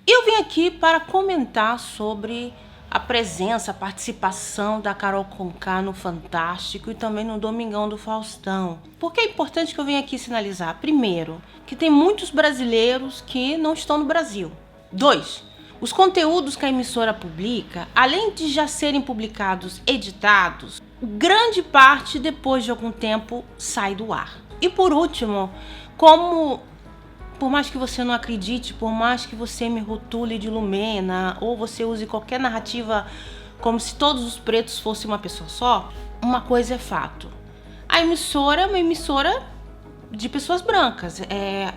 Eu vim aqui para comentar sobre a presença, a participação da Carol Conká no Fantástico e também no Domingão do Faustão. Por que é importante que eu venha aqui sinalizar? Primeiro, que tem muitos brasileiros que não estão no Brasil. 2, os conteúdos que a emissora publica, além de já serem publicados editados, grande parte, depois de algum tempo, sai do ar. E por último, por mais que você não acredite, por mais que você me rotule de Lumena, ou você use qualquer narrativa como se todos os pretos fossem uma pessoa só, uma coisa é fato. A emissora é uma emissora de pessoas brancas. É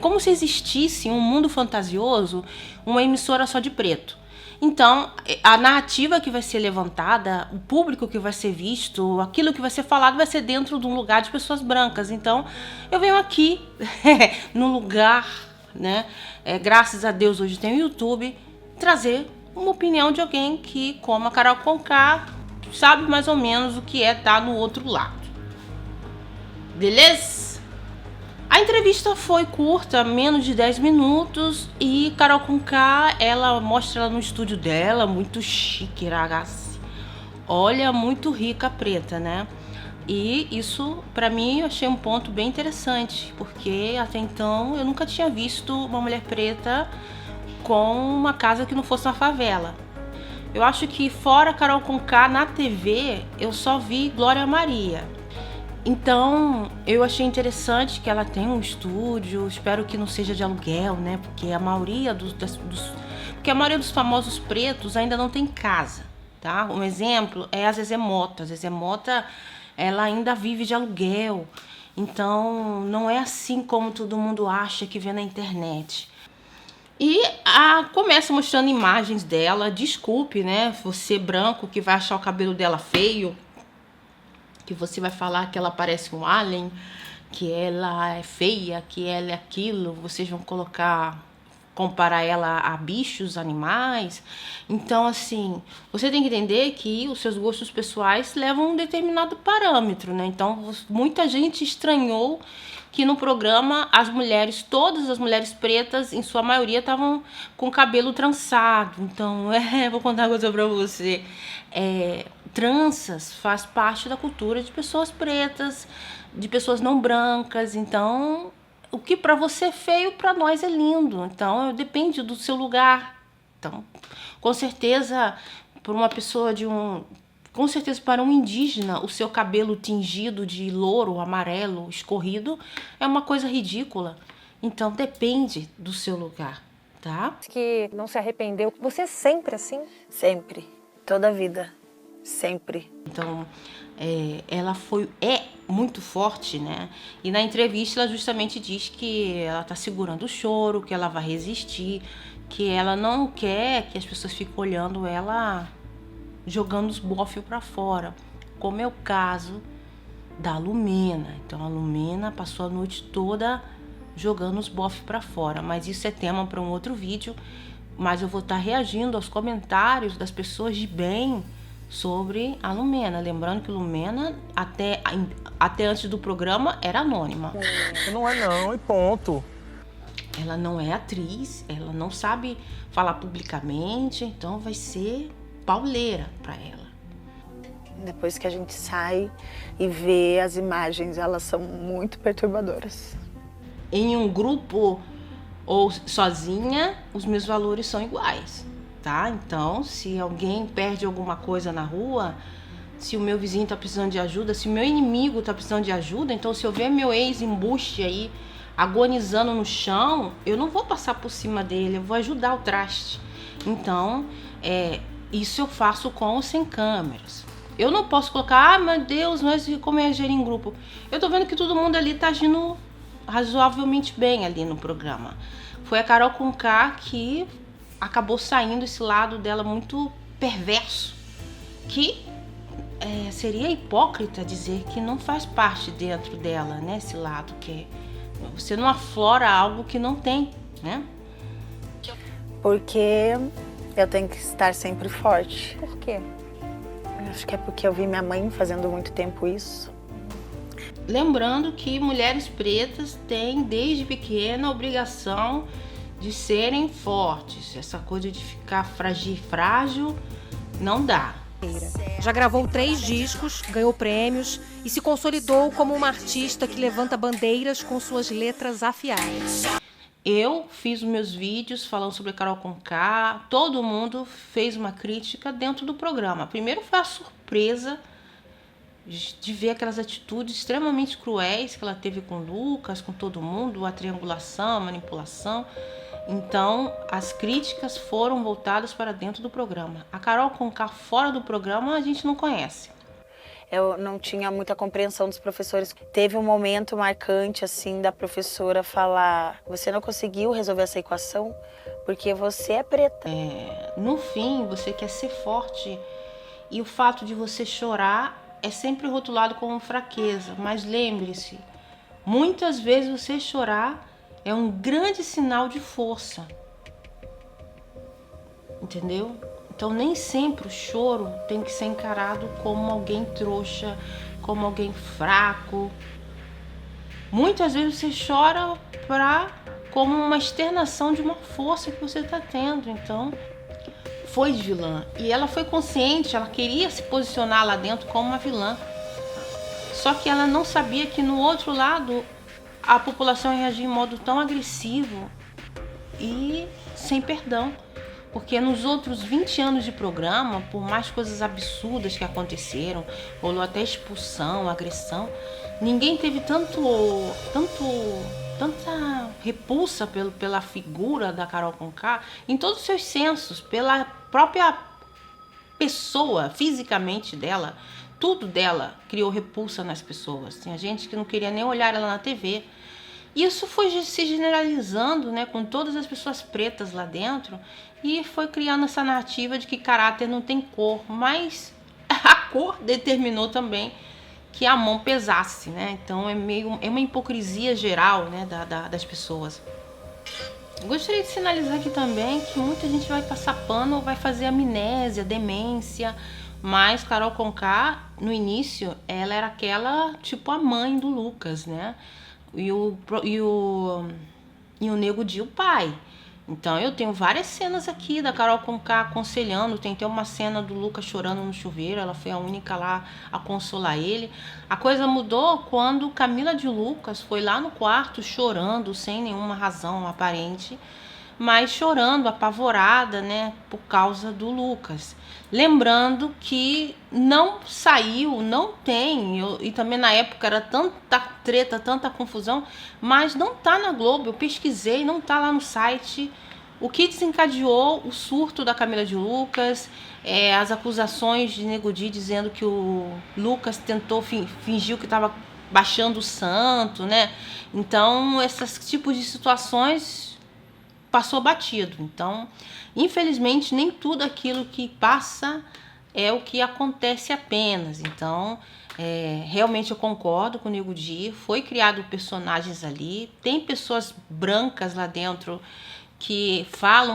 como se existisse um mundo fantasioso, uma emissora só de preto. Então, a narrativa que vai ser levantada, o público que vai ser visto, aquilo que vai ser falado vai ser dentro de um lugar de pessoas brancas. Então, eu venho aqui, no lugar, né? Graças a Deus hoje tem o YouTube, trazer uma opinião de alguém que, como a Carol Conká, sabe mais ou menos o que é estar no outro lado. Beleza? A entrevista foi curta, menos de 10 minutos, e Carol Conká, ela mostra ela no estúdio dela, muito chique, ragazzi. Olha, muito rica preta, né? E isso, pra mim, eu achei um ponto bem interessante, porque até então eu nunca tinha visto uma mulher preta com uma casa que não fosse uma favela. Eu acho que fora Carol Conká, na TV, eu só vi Glória Maria. Então, eu achei interessante que ela tem um estúdio, espero que não seja de aluguel, né? Porque a maioria dos famosos pretos ainda não tem casa, tá? Um exemplo é a Zezé Mota. A Zezé Mota, ela ainda vive de aluguel. Então, não é assim como todo mundo acha que vê na internet. E começa mostrando imagens dela. Desculpe, né? Você branco que vai achar o cabelo dela feio, que você vai falar que ela parece um alien, que ela é feia, que ela é aquilo, vocês vão comparar ela a bichos, animais. Então, assim, você tem que entender que os seus gostos pessoais levam um determinado parâmetro, né? Então, muita gente estranhou que no programa todas as mulheres pretas, em sua maioria, estavam com cabelo trançado. Então, vou contar uma coisa pra você. Tranças faz parte da cultura de pessoas pretas, de pessoas não brancas. Então, o que para você é feio, para nós é lindo. Então, depende do seu lugar. Então, com certeza, com certeza, para um indígena, o seu cabelo tingido de louro, amarelo, escorrido, é uma coisa ridícula. Então, depende do seu lugar, tá? Que não se arrependeu. Você é sempre assim? Sempre. Toda a vida. Sempre. Então, ela é muito forte, né? E na entrevista ela justamente diz que ela tá segurando o choro, que ela vai resistir, que ela não quer que as pessoas fiquem olhando ela jogando os bofos para fora, como é o caso da Lumena. Então a Lumena passou a noite toda jogando os bofos para fora, mas isso é tema para um outro vídeo. Mas eu vou estar reagindo aos comentários das pessoas de bem sobre a Lumena. Lembrando que Lumena, até antes do programa, era anônima. Não é não, e ponto. Ela não é atriz, ela não sabe falar publicamente, então vai ser pauleira para ela. Depois que a gente sai e vê as imagens, elas são muito perturbadoras. Em um grupo ou sozinha, os meus valores são iguais, tá? Então, se alguém perde alguma coisa na rua, se o meu vizinho tá precisando de ajuda, se o meu inimigo tá precisando de ajuda, então se eu ver meu ex-embuste aí agonizando no chão, eu não vou passar por cima dele, eu vou ajudar o traste. Então, isso eu faço com ou sem câmeras. Eu não posso colocar, meu Deus, mas como é agir em grupo? Eu tô vendo que todo mundo ali tá agindo razoavelmente bem ali no programa. Foi a Carol Conká que acabou saindo esse lado dela muito perverso, que seria hipócrita dizer que não faz parte dentro dela, né? Esse lado que você não aflora algo que não tem, né? Porque eu tenho que estar sempre forte. Por quê? Acho que é porque eu vi minha mãe fazendo muito tempo isso. Lembrando que mulheres pretas têm, desde pequena, a obrigação de serem fortes. Essa coisa de ficar frágil, não dá. Já gravou 3 discos, ganhou prêmios e se consolidou como uma artista que levanta bandeiras com suas letras afiadas. Eu fiz os meus vídeos falando sobre Carol Conká, todo mundo fez uma crítica dentro do programa. Primeiro foi a surpresa de ver aquelas atitudes extremamente cruéis que ela teve com o Lucas, com todo mundo, a triangulação, a manipulação. Então, as críticas foram voltadas para dentro do programa. A Carol Conká fora do programa a gente não conhece. Eu não tinha muita compreensão dos professores. Teve um momento marcante, assim, da professora falar: você não conseguiu resolver essa equação porque você é preta. No fim, você quer ser forte e o fato de você chorar é sempre rotulado como fraqueza. Mas lembre-se, muitas vezes você chorar é um grande sinal de força. Entendeu? Então nem sempre o choro tem que ser encarado como alguém trouxa, como alguém fraco. Muitas vezes você chora como uma externação de uma força que você está tendo. Então, foi de vilã. E ela foi consciente, ela queria se posicionar lá dentro como uma vilã. Só que ela não sabia que no outro lado a população ia reagir em modo tão agressivo e sem perdão. Porque nos outros 20 anos de programa, por mais coisas absurdas que aconteceram, rolou até expulsão, agressão, ninguém teve tanta repulsa pela figura da Carol Conká em todos os seus sensos, pela própria pessoa, fisicamente dela. Tudo dela criou repulsa nas pessoas. Tinha gente que não queria nem olhar ela na TV. Isso foi se generalizando, né, com todas as pessoas pretas lá dentro, e foi criando essa narrativa de que caráter não tem cor, mas a cor determinou também que a mão pesasse, né? Então é uma hipocrisia geral, né, das pessoas. Gostaria de sinalizar aqui também que muita gente vai passar pano ou vai fazer amnésia, demência, mas Carol Conká, no início, ela era aquela, tipo a mãe do Lucas, né? E o Nego Di, o pai. Então eu tenho várias cenas aqui da Carol Conká aconselhando. Tem até uma cena do Lucas chorando no chuveiro. Ela foi a única lá a consolar ele. A coisa mudou quando Camila de Lucas foi lá no quarto chorando sem nenhuma razão aparente, mas chorando, apavorada, né, por causa do Lucas. Lembrando que não saiu, não tem, e também na época era tanta treta, tanta confusão, mas não tá na Globo. Eu pesquisei, não tá lá no site. O que desencadeou o surto da Camila de Lucas, as acusações de Nego Di dizendo que o Lucas tentou, fingiu que estava baixando o santo, né? Então, esses tipos de situações passou batido. Então, infelizmente, nem tudo aquilo que passa é o que acontece apenas. Então, realmente eu concordo com o Nego Di. Foi criado personagens ali. Tem pessoas brancas lá dentro que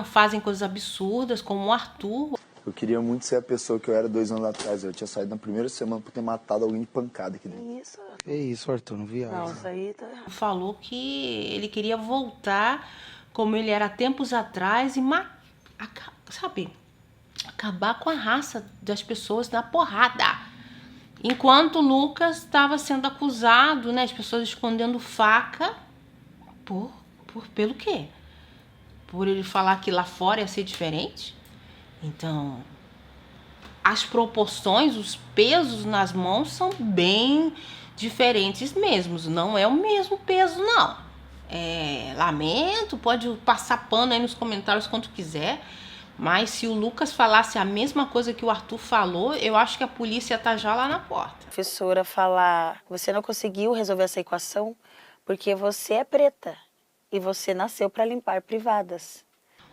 fazem coisas absurdas, como o Arthur. Eu queria muito ser a pessoa que eu era 2 anos atrás. Eu tinha saído na primeira semana por ter matado alguém de pancada aqui dentro. Isso. Que isso, Arthur, não viaja. Não, isso aí tá... Falou que ele queria voltar como ele era tempos atrás e acabar com a raça das pessoas na porrada. Enquanto o Lucas estava sendo acusado, né, as pessoas escondendo faca, pelo quê? Por ele falar que lá fora ia ser diferente? Então, as proporções, os pesos nas mãos são bem diferentes mesmo. Não é o mesmo peso, não. Lamento, pode passar pano aí nos comentários quanto quiser, mas se o Lucas falasse a mesma coisa que o Arthur falou, eu acho que a polícia tá já lá na porta. A professora falar: você não conseguiu resolver essa equação porque você é preta e você nasceu para limpar privadas.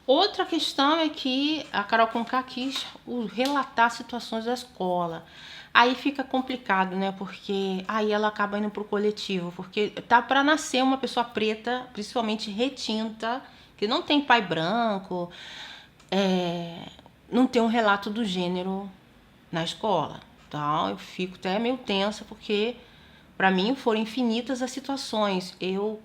Outra questão é que a Carol Conká quis relatar situações da escola. Aí fica complicado, né? Porque aí ela acaba indo pro coletivo. Porque tá para nascer uma pessoa preta, principalmente retinta, que não tem pai branco, não tem um relato do gênero na escola. Então eu fico até meio tensa, porque Para mim foram infinitas as situações. Eu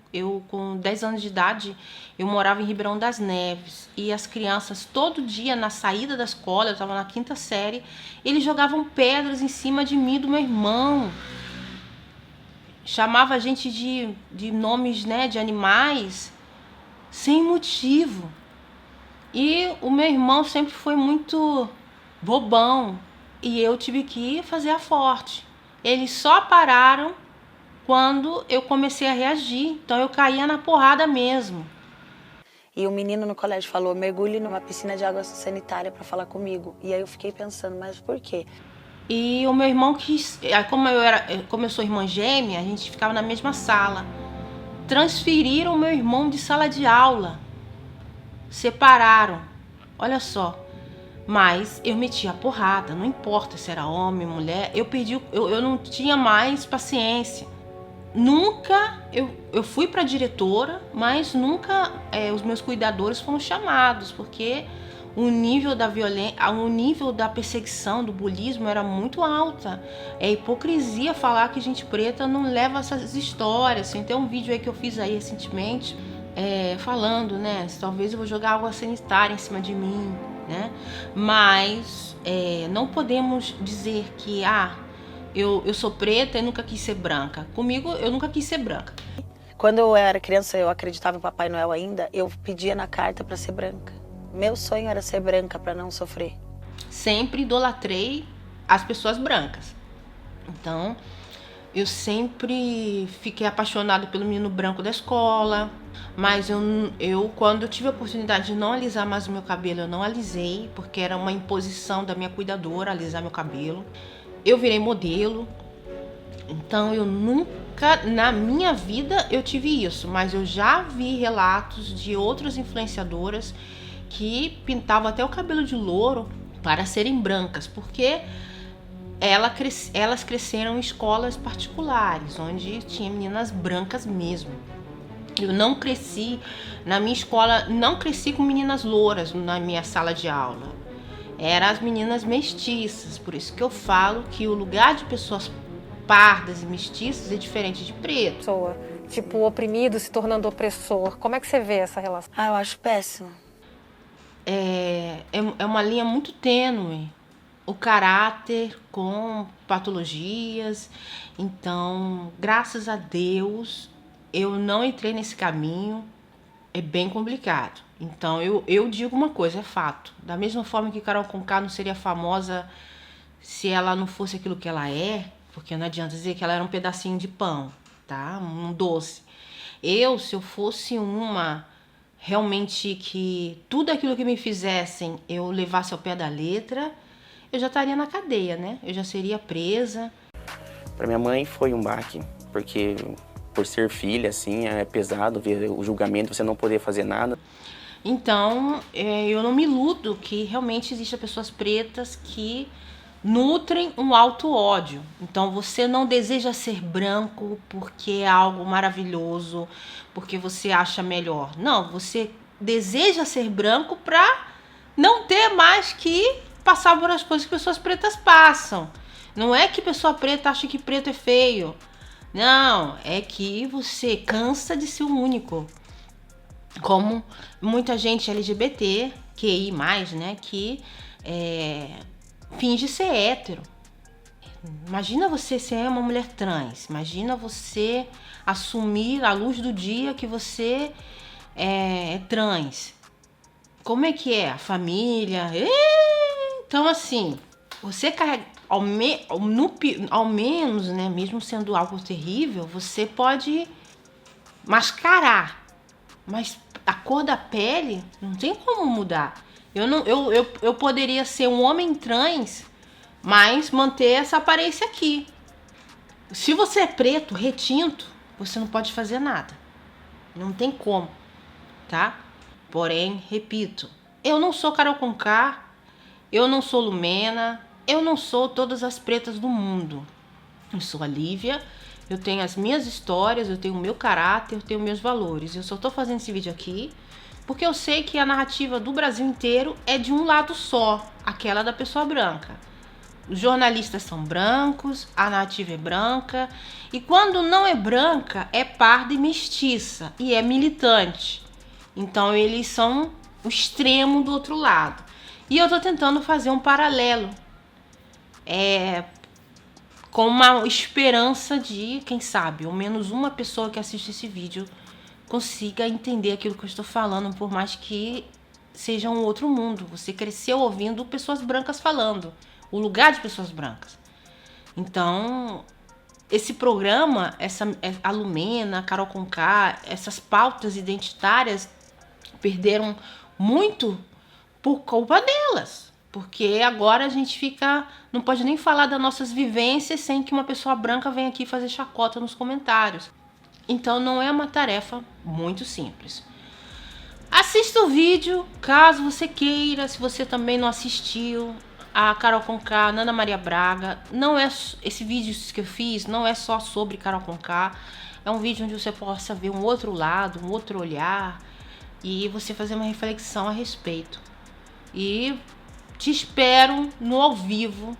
com 10 anos de idade, eu morava em Ribeirão das Neves. E as crianças, todo dia, na saída da escola, eu estava na 5ª série, eles jogavam pedras em cima de mim e do meu irmão. Chamava a gente de nomes, né, de animais, sem motivo. E o meu irmão sempre foi muito bobão. E eu tive que fazer a forte. Eles só pararam quando eu comecei a reagir. Então eu caía na porrada mesmo. E o menino no colégio falou, mergulhe numa piscina de água sanitária para falar comigo. E aí eu fiquei pensando, mas por quê? E o meu irmão quis... Como eu sou irmã gêmea, a gente ficava na mesma sala. Transferiram o meu irmão de sala de aula. Separaram. Olha só. Mas eu metia a porrada, não importa se era homem, mulher. Eu não tinha mais paciência. Nunca, eu fui para a diretora, mas nunca os meus cuidadores foram chamados, porque o nível da violência, o nível da perseguição, do bulismo era muito alta. É hipocrisia falar que gente preta não leva essas histórias. Tem um vídeo aí que eu fiz aí recentemente, falando, né, talvez eu vou jogar água sanitária em cima de mim, né? Mas não podemos dizer que eu sou preta e nunca quis ser branca. Comigo, eu nunca quis ser branca. Quando eu era criança, eu acreditava em Papai Noel ainda, eu pedia na carta para ser branca. Meu sonho era ser branca para não sofrer. Sempre idolatrei as pessoas brancas. Então, eu sempre fiquei apaixonada pelo menino branco da escola. Mas quando eu tive a oportunidade de não alisar mais o meu cabelo, eu não alisei, porque era uma imposição da minha cuidadora alisar meu cabelo. Eu virei modelo, então eu nunca na minha vida eu tive isso, mas eu já vi relatos de outras influenciadoras que pintavam até o cabelo de louro para serem brancas, porque elas cresceram em escolas particulares, onde tinha meninas brancas mesmo. Eu não cresci, na minha escola, não cresci com meninas louras na minha sala de aula. Eram as meninas mestiças, por isso que eu falo que o lugar de pessoas pardas e mestiças é diferente de preto. Pessoa, tipo, o oprimido se tornando opressor. Como é que você vê essa relação? Eu acho péssimo. É uma linha muito tênue. O caráter com patologias. Então, graças a Deus, eu não entrei nesse caminho. É bem complicado. Então, eu digo uma coisa, é fato. Da mesma forma que Carol Conká não seria famosa se ela não fosse aquilo que ela é, porque não adianta dizer que ela era um pedacinho de pão, tá? Um doce. Se eu fosse uma realmente que tudo aquilo que me fizessem eu levasse ao pé da letra, eu já estaria na cadeia, né? Eu já seria presa. Para minha mãe foi um baque, porque por ser filha, assim, é pesado ver o julgamento, você não poder fazer nada. Então, eu não me iludo que realmente existem pessoas pretas que nutrem um alto ódio. Então, você não deseja ser branco porque é algo maravilhoso, porque você acha melhor. Não, você deseja ser branco para não ter mais que passar por as coisas que pessoas pretas passam. Não é que pessoa preta acha que preto é feio. Não, é que você cansa de ser o único. Como muita gente LGBT, QI+, né, que finge ser hétero. Imagina você ser uma mulher trans. Imagina você assumir à luz do dia que você é trans. Como é que é? A família? Então, assim, você carrega... Ao menos, né, mesmo sendo algo terrível, você pode mascarar. Mas a cor da pele não tem como mudar. Eu poderia ser um homem trans, mas manter essa aparência aqui. Se você é preto, retinto, você não pode fazer nada. Não tem como, tá? Porém, repito, eu não sou Carol Conká, eu não sou Lumena, eu não sou todas as pretas do mundo. Eu sou a Lívia, eu tenho as minhas histórias, eu tenho o meu caráter, eu tenho meus valores. Eu só tô fazendo esse vídeo aqui porque eu sei que a narrativa do Brasil inteiro é de um lado só, aquela da pessoa branca. Os jornalistas são brancos, a Nativa é branca, e quando não é branca, é parda e mestiça, e é militante. Então eles são o extremo do outro lado. E eu tô tentando fazer um paralelo, com uma esperança de, quem sabe, ao menos uma pessoa que assiste esse vídeo consiga entender aquilo que eu estou falando, por mais que seja um outro mundo. Você cresceu ouvindo pessoas brancas falando, o lugar de pessoas brancas. Então, esse programa, a Lumena, a Carol Conká, essas pautas identitárias perderam muito por culpa delas. Porque agora a gente não pode nem falar das nossas vivências sem que uma pessoa branca venha aqui fazer chacota nos comentários. Então não é uma tarefa muito simples. Assista o vídeo, caso você queira, se você também não assistiu. A Carol Conká, Ana Maria Braga, esse vídeo que eu fiz não é só sobre Carol Conká. É um vídeo onde você possa ver um outro lado, um outro olhar e você fazer uma reflexão a respeito. E te espero no ao vivo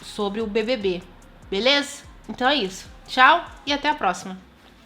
sobre o BBB, beleza? Então é isso. Tchau e até a próxima.